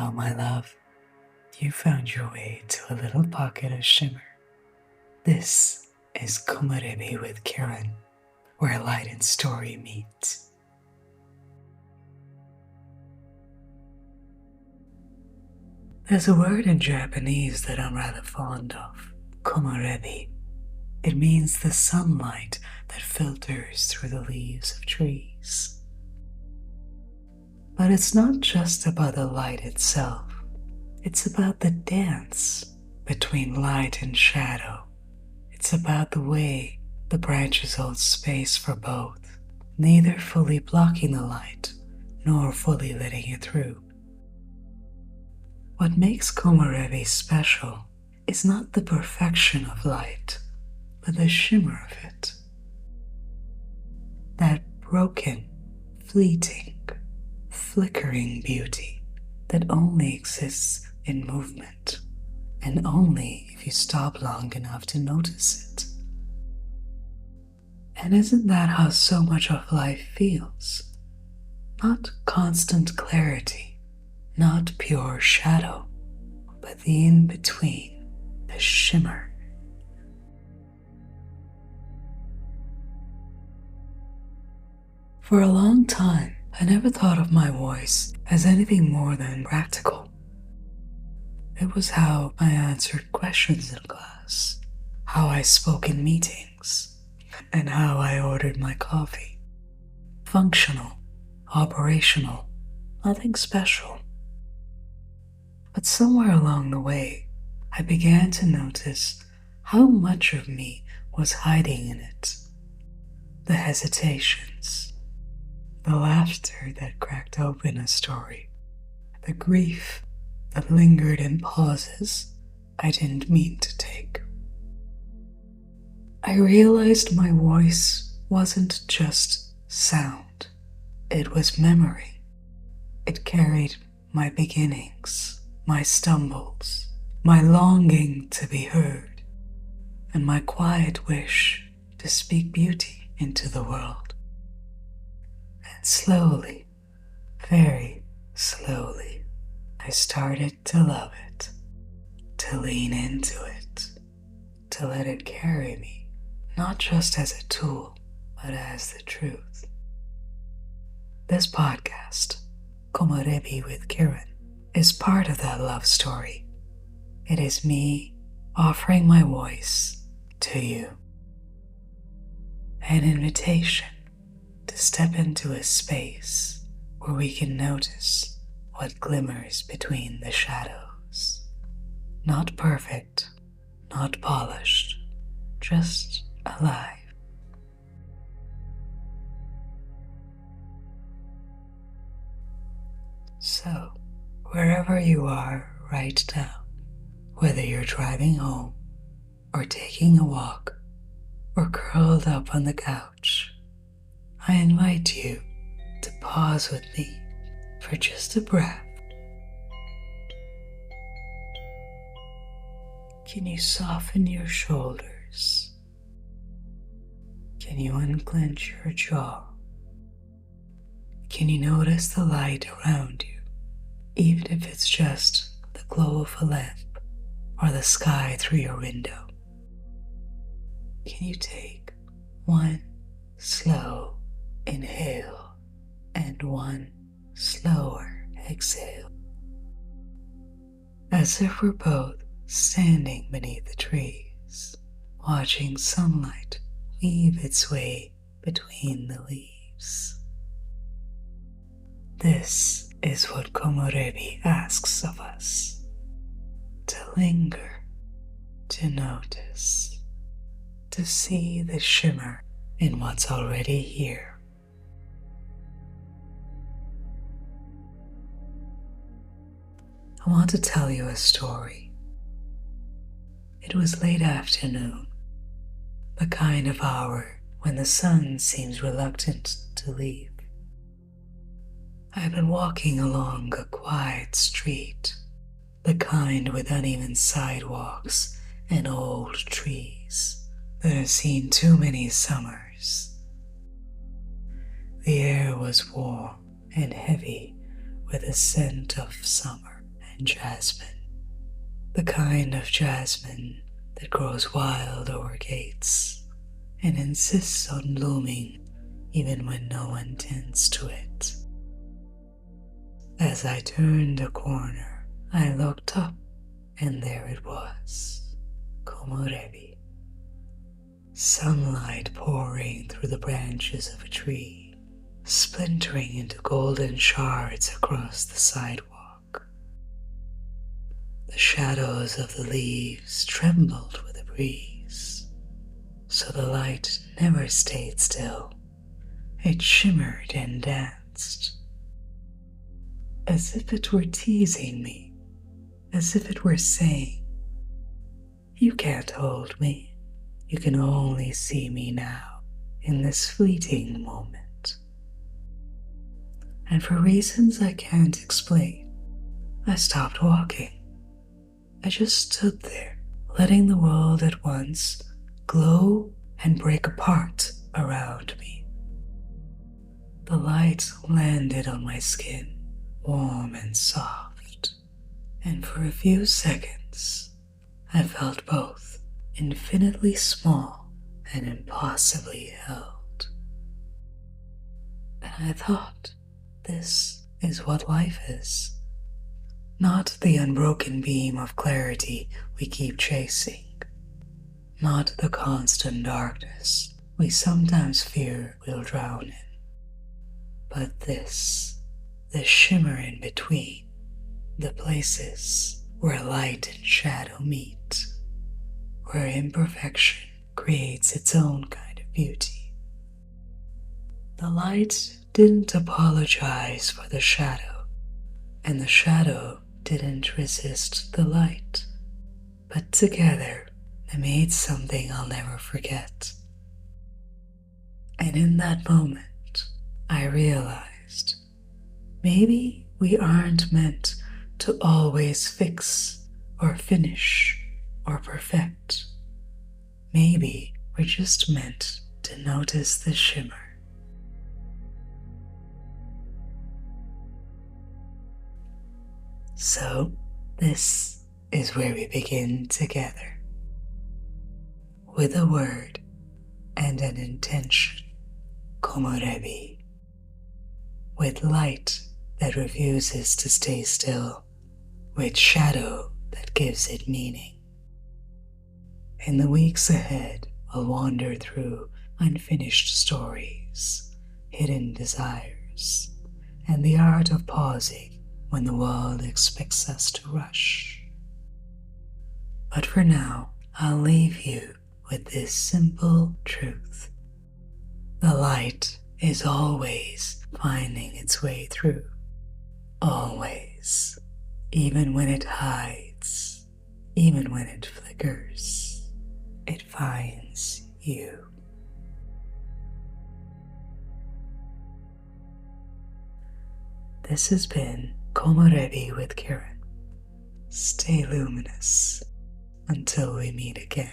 Well, my love, you found your way to a little pocket of shimmer. This is Komorebi with Kiran, where light and story meet. There's a word in Japanese that I'm rather fond of, Komorebi. It means the sunlight that filters through the leaves of trees. But it's not just about the light itself. It's about the dance between light and shadow. It's about the way the branches hold space for both, neither fully blocking the light nor fully letting it through. What makes Komorebi special is not the perfection of light, but the shimmer of it. That broken, fleeting, flickering beauty that only exists in movement, and only if you stop long enough to notice it. And isn't that how so much of life feels? Not constant clarity, not pure shadow, but the in-between, the shimmer. For a long time, I never thought of my voice as anything more than practical. It was how I answered questions in class, how I spoke in meetings, and how I ordered my coffee. Functional, operational, nothing special. But somewhere along the way, I began to notice how much of me was hiding in it. The hesitations, the laughter that cracked open a story, the grief that lingered in pauses I didn't mean to take. I realized my voice wasn't just sound, it was memory. It carried my beginnings, my stumbles, my longing to be heard, and my quiet wish to speak beauty into the world. And slowly, very slowly, I started to love it, to lean into it, to let it carry me, not just as a tool, but as the truth. This podcast, Komorebi with Kiran, is part of that love story. It is me offering my voice to you. An invitation to step into a space where we can notice what glimmers between the shadows. Not perfect, not polished, just alive. So, wherever you are right now, whether you're driving home or taking a walk or curled up on the couch, I invite you to pause with me for just a breath. Can you soften your shoulders? Can you unclench your jaw? Can you notice the light around you, even if it's just the glow of a lamp or the sky through your window? Can you take one slow inhale and one slower exhale, as if we're both standing beneath the trees, watching sunlight weave its way between the leaves? This is what Komorebi asks of us: to linger, to notice, to see the shimmer in what's already here. I want to tell you a story. It was late afternoon, the kind of hour when the sun seems reluctant to leave. I've been walking along a quiet street, the kind with uneven sidewalks and old trees that have seen too many summers. The air was warm and heavy with the scent of summer and jasmine. The kind of jasmine that grows wild over gates and insists on blooming even when no one tends to it. As I turned a corner, I looked up, and there it was, Komorebi. Sunlight pouring through the branches of a tree, splintering into golden shards across the sidewalk. The shadows of the leaves trembled with the breeze, so the light never stayed still. It shimmered and danced, as if it were teasing me, as if it were saying, "You can't hold me. You can only see me now, in this fleeting moment." And for reasons I can't explain, I stopped walking. I just stood there, letting the world at once glow and break apart around me. The light landed on my skin, warm and soft, and for a few seconds I felt both infinitely small and impossibly held. And I thought, this is what life is. Not the unbroken beam of clarity we keep chasing, not the constant darkness we sometimes fear we'll drown in, but this shimmer in between, the places where light and shadow meet, where imperfection creates its own kind of beauty. The light didn't apologize for the shadow, and the shadow didn't resist the light, but together they made something I'll never forget. And in that moment, I realized maybe we aren't meant to always fix or finish or perfect. Maybe we're just meant to notice the shimmer. So, this is where we begin together, with a word and an intention, Komorebi, with light that refuses to stay still, with shadow that gives it meaning. In the weeks ahead, I'll wander through unfinished stories, hidden desires, and the art of pausing when the world expects us to rush. But for now, I'll leave you with this simple truth. The light is always finding its way through. Always. Even when it hides, even when it flickers, it finds you. This has been Komorebi with Kiran. Stay luminous until we meet again.